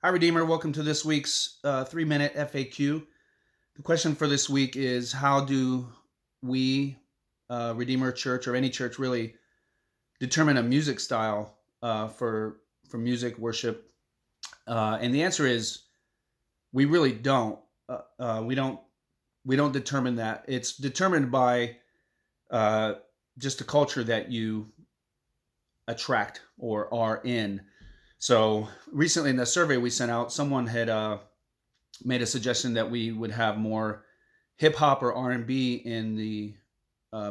Hi, Redeemer. Welcome to this week's 3-minute FAQ. The question for this week is: how do we, Redeemer Church or any church really, determine a music style for music worship? And the answer is we really don't. We don't determine that. It's determined by uh, just the culture that you attract or are in. So recently in the survey we sent out, someone had made a suggestion that we would have more hip hop or R&B in the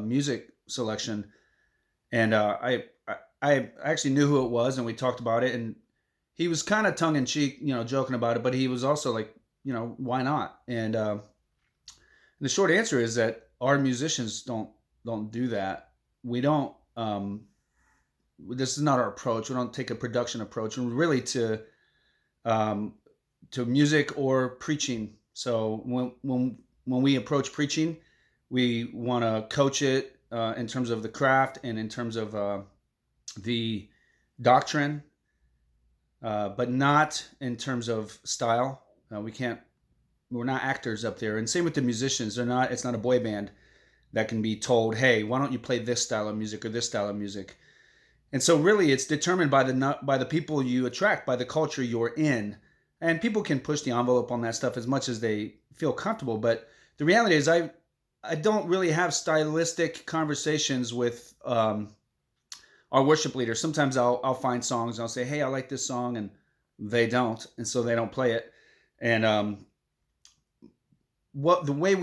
music selection, and I actually knew who it was, and we talked about it, and he was kind of tongue in cheek, joking about it, but he was also like, why not? And the short answer is that our musicians don't do that. We don't. This is not our approach. We don't take a production approach, and really um, to music or preaching. So when we approach preaching, we want to coach it in terms of the craft and in terms of the doctrine, but not in terms of style. We can't. We're not actors up there. And same with the musicians. They're not. It's not a boy band that can be told, "Hey, why don't you play this style of music or this style of music?" And so really it's determined by the people you attract, by the culture you're in. And people can push the envelope on that stuff as much as they feel comfortable, but the reality is I don't really have stylistic conversations with our worship leaders. Sometimes I'll find songs and I'll say, "Hey, I like this song," and they don't, and so they don't play it. And what the way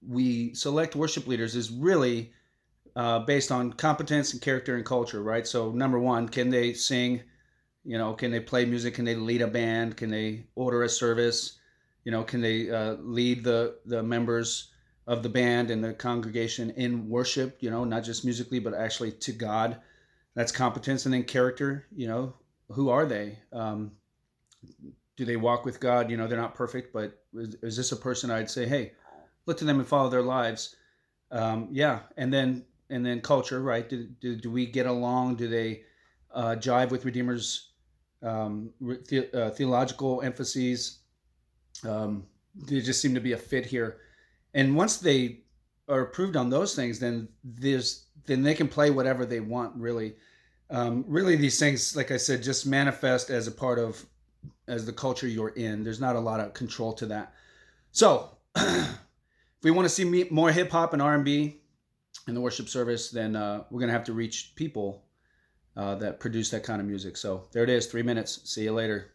we select worship leaders is really based on competence and character and culture, right? So number one, can they sing? Can they play music? Can they lead a band? Can they order a service? Can they lead the members of the band and the congregation in worship? Not just musically, but actually to God. That's competence. And then character. Who are they? Do they walk with God? They're not perfect, but is this a person I'd say, hey, look to them and follow their lives? Yeah, and then culture, right? Do we get along? Do they jive with Redeemer's theological emphases? There just seem to be a fit here. And once they are approved on those things, then they can play whatever they want. Really, these things, like I said, just manifest as a part of as the culture you're in. There's not a lot of control to that. So, if we want to see more hip hop and R&B in the worship service, then we're going to have to reach people that produce that kind of music. So there it is, 3 minutes. See you later.